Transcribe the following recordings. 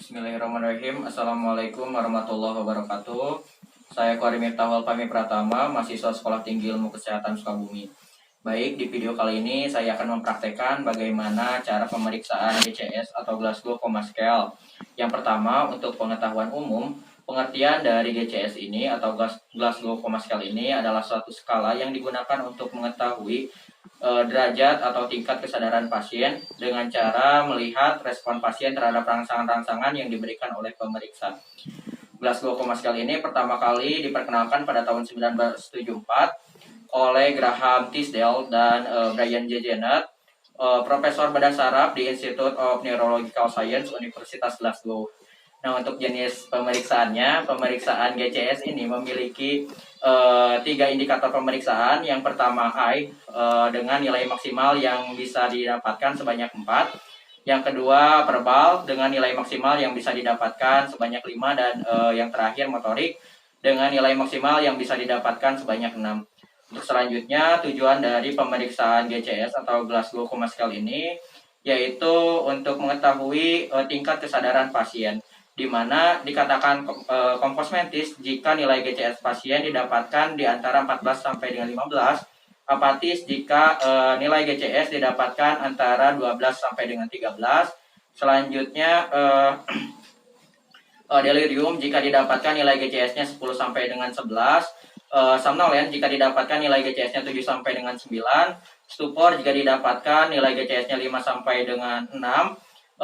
Bismillahirrahmanirrahim. Assalamualaikum warahmatullahi wabarakatuh. Saya Qori Miftahul Fahmi Pratama, mahasiswa Sekolah Tinggi Ilmu Kesehatan Sukabumi. Baik, di video kali ini saya akan mempraktekkan bagaimana cara pemeriksaan GCS atau Glasgow Coma Scale. Yang pertama, untuk pengetahuan umum, pengertian dari GCS ini atau Glasgow Coma Scale ini adalah suatu skala yang digunakan untuk mengetahui derajat atau tingkat kesadaran pasien dengan cara melihat respon pasien terhadap rangsangan-rangsangan yang diberikan oleh pemeriksa. Glasgow Coma Scale ini pertama kali diperkenalkan pada tahun 1974 oleh Graham Tisdale dan Brian J. Jennett, profesor bedah saraf di Institute of Neurological Science Universitas Glasgow. Nah, untuk jenis pemeriksaannya, pemeriksaan GCS ini memiliki 3 indikator pemeriksaan. Yang pertama eye dengan nilai maksimal yang bisa didapatkan sebanyak 4. Yang kedua verbal dengan nilai maksimal yang bisa didapatkan sebanyak 5. Dan yang terakhir motorik dengan nilai maksimal yang bisa didapatkan sebanyak 6. Untuk selanjutnya, tujuan dari pemeriksaan GCS atau Glasgow Coma Scale ini yaitu untuk mengetahui tingkat kesadaran pasien, di mana dikatakan kompos mentis jika nilai GCS pasien didapatkan di antara 14 sampai dengan 15, apatis jika nilai GCS didapatkan antara 12 sampai dengan 13. Selanjutnya delirium jika didapatkan nilai GCS-nya 10 sampai dengan 11, somnolent jika didapatkan nilai GCS-nya 7 sampai dengan 9, stupor jika didapatkan nilai GCS-nya 5 sampai dengan 6,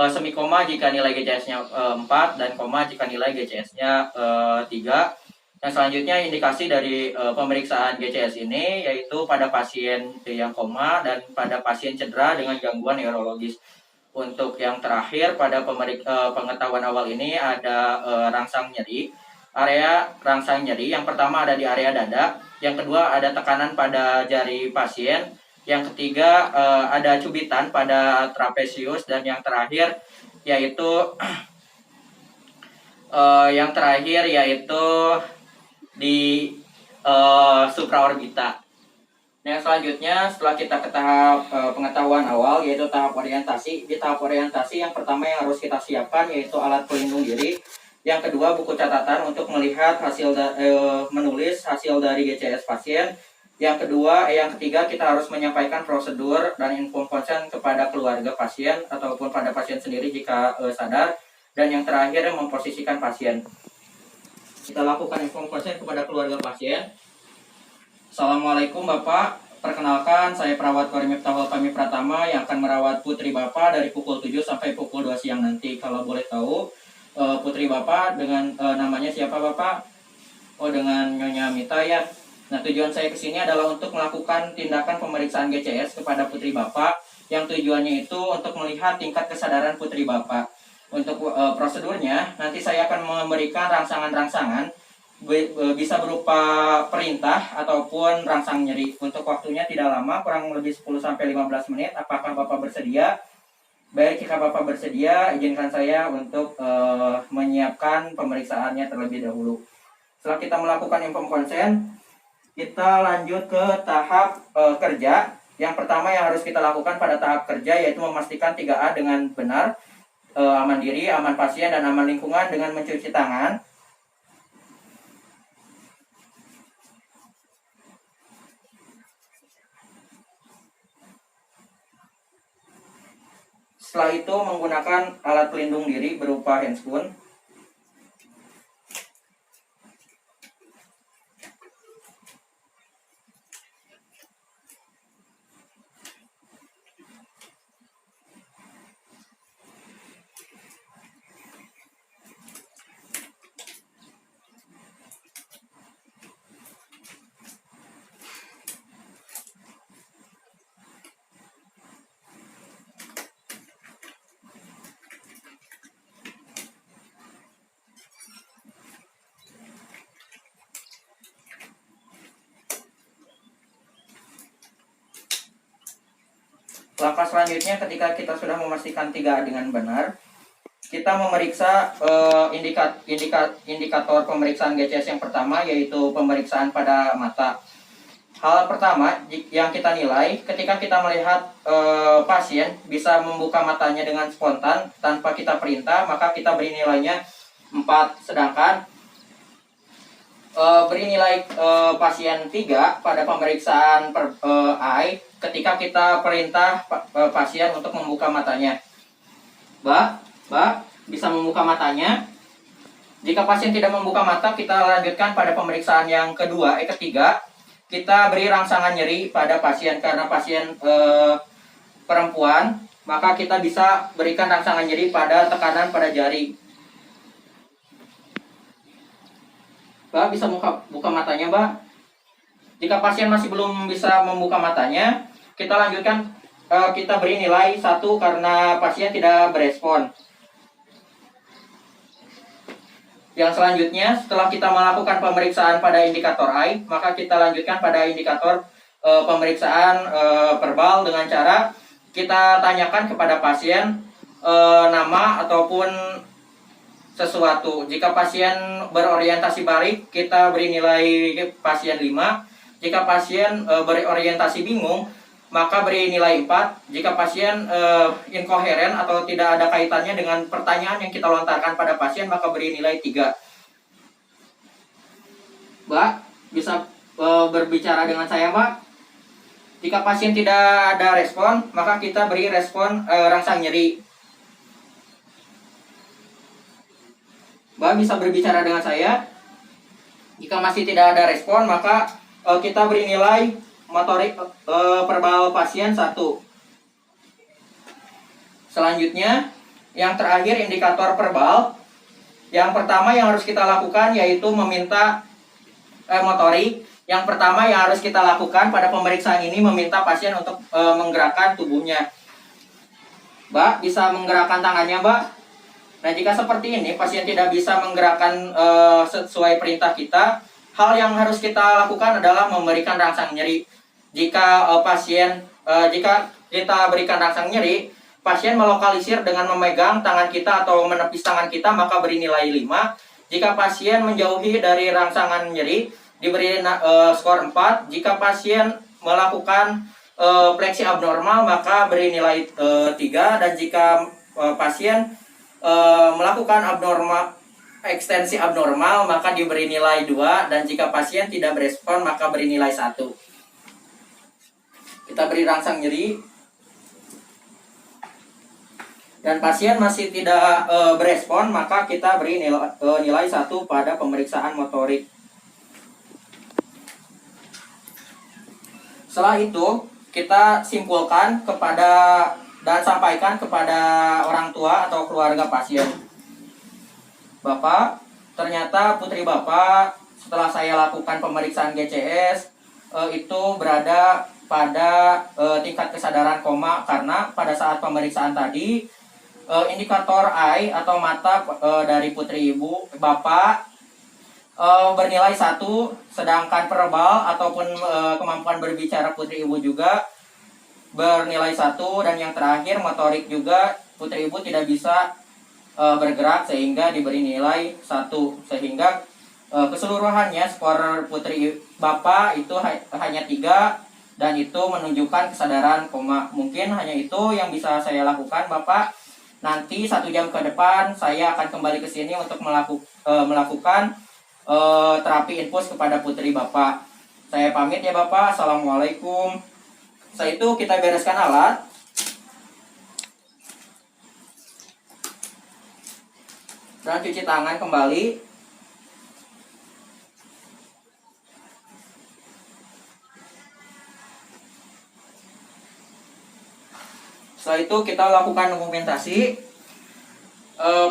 semikoma jika nilai GCS-nya 4, dan koma jika nilai GCS-nya 3. Yang selanjutnya indikasi dari pemeriksaan GCS ini yaitu pada pasien yang koma dan pada pasien cedera dengan gangguan neurologis. Untuk yang terakhir pada pengetahuan awal ini ada rangsang nyeri. Area rangsang nyeri yang pertama ada di area dada, yang kedua ada tekanan pada jari pasien, yang ketiga ada cubitan pada trapesius, dan yang terakhir yaitu di supraorbita. Nah, selanjutnya setelah kita ke tahap pengetahuan awal yaitu tahap orientasi. Di tahap orientasi yang pertama yang harus kita siapkan yaitu alat pelindung diri. Yang kedua buku catatan untuk melihat menulis hasil dari GCS pasien. Yang ketiga kita harus menyampaikan prosedur dan info konsen kepada keluarga pasien ataupun pada pasien sendiri jika sadar. Dan yang terakhir memposisikan pasien. Kita lakukan info konsen kepada keluarga pasien. Assalamualaikum Bapak, perkenalkan saya perawat Qori Miftahul Fahmi Pratama yang akan merawat putri Bapak dari pukul 7 sampai pukul 2 siang nanti. Kalau boleh tahu, putri Bapak dengan namanya siapa Bapak? Oh, dengan Nyonya Mita ya. Nah, tujuan saya kesini adalah untuk melakukan tindakan pemeriksaan GCS kepada putri Bapak, yang tujuannya itu untuk melihat tingkat kesadaran putri Bapak. Untuk prosedurnya, nanti saya akan memberikan rangsangan-rangsangan, bisa berupa perintah ataupun rangsang nyeri. Untuk waktunya tidak lama, kurang lebih 10-15 menit. Apakah Bapak bersedia? Baik, jika Bapak bersedia, izinkan saya untuk menyiapkan pemeriksaannya terlebih dahulu. Setelah kita melakukan info konsen, kita lanjut ke tahap kerja. Yang pertama yang harus kita lakukan pada tahap kerja yaitu memastikan 3A dengan benar, aman diri, aman pasien, dan aman lingkungan dengan mencuci tangan. Setelah itu menggunakan alat pelindung diri berupa handscoon. Langkah selanjutnya ketika kita sudah memastikan 3A dengan benar, kita memeriksa indikator pemeriksaan GCS yang pertama yaitu pemeriksaan pada mata. Hal pertama yang kita nilai ketika kita melihat pasien bisa membuka matanya dengan spontan tanpa kita perintah, maka kita beri nilainya 4. Sedangkan beri nilai pasien 3 pada pemeriksaan eye ketika kita perintah pasien untuk membuka matanya. Mbak, bisa membuka matanya. Jika pasien tidak membuka mata, kita lanjutkan pada pemeriksaan yang ketiga. Kita beri rangsangan nyeri pada pasien karena pasien perempuan, maka kita bisa berikan rangsangan nyeri pada tekanan pada jari. Mbak, bisa buka matanya, Mbak. Jika pasien masih belum bisa membuka matanya, kita lanjutkan, kita beri nilai 1 karena pasien tidak berespon. Yang selanjutnya, setelah kita melakukan pemeriksaan pada indikator eye, maka kita lanjutkan pada indikator pemeriksaan verbal dengan cara kita tanyakan kepada pasien nama ataupun sesuatu. Jika pasien berorientasi balik, kita beri nilai pasien 5. Jika pasien berorientasi bingung, maka beri nilai 4. Jika pasien inkoheren atau tidak ada kaitannya dengan pertanyaan yang kita lontarkan pada pasien, maka beri nilai 3. Mbak, bisa berbicara dengan saya, Mbak? Jika pasien tidak ada respon, maka kita beri respon rangsang nyeri. Mbak, bisa berbicara dengan saya? Jika masih tidak ada respon, maka kita beri nilai motorik verbal pasien 1. Selanjutnya, yang terakhir indikator verbal. Yang pertama yang harus kita lakukan yaitu meminta motorik. Yang pertama yang harus kita lakukan pada pemeriksaan ini meminta pasien untuk menggerakkan tubuhnya. Mbak, bisa menggerakkan tangannya, Mbak? Nah, jika seperti ini pasien tidak bisa menggerakkan sesuai perintah kita, hal yang harus kita lakukan adalah memberikan rangsang nyeri. Jika jika kita berikan rangsang nyeri, pasien melokalisir dengan memegang tangan kita atau menepis tangan kita, maka beri nilai 5. Jika pasien menjauhi dari rangsangan nyeri, diberi skor 4. Jika pasien melakukan fleksi abnormal, maka beri nilai 3. Dan jika pasien melakukan ekstensi abnormal, maka diberi nilai 2. Dan jika pasien tidak berespon, maka beri nilai 1. Kita beri rangsang nyeri dan pasien masih tidak berespon, maka kita beri nilai 1 pada pemeriksaan motorik. Setelah itu kita simpulkan dan sampaikan kepada orang tua atau keluarga pasien. Bapak, ternyata putri Bapak setelah saya lakukan pemeriksaan GCS itu berada pada tingkat kesadaran koma karena pada saat pemeriksaan tadi indikator eye atau mata dari putri ibu Bapak bernilai 1, sedangkan verbal ataupun kemampuan berbicara putri ibu juga bernilai 1, dan yang terakhir motorik juga putri ibu tidak bisa bergerak sehingga diberi nilai 1, sehingga keseluruhannya skor putri Bapak itu hanya 3 dan itu menunjukkan kesadaran koma. Mungkin hanya itu yang bisa saya lakukan, Bapak. Nanti 1 jam ke depan saya akan kembali ke sini untuk melakukan terapi infus kepada putri Bapak. Saya pamit ya, Bapak. Assalamualaikum. Setelah itu kita bereskan alat. Dan cuci tangan kembali. Setelah itu kita lakukan dokumentasi.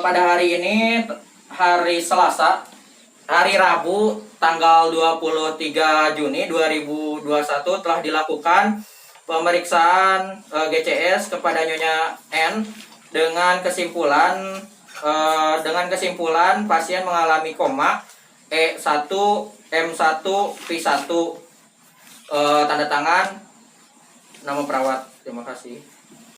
Pada hari ini, hari Selasa, hari Rabu, tanggal 23 Juni 2021 telah dilakukan pemeriksaan GCS kepada Nyonya N dengan kesimpulan pasien mengalami koma E1 M1 P1. Tanda tangan nama perawat. Terima kasih.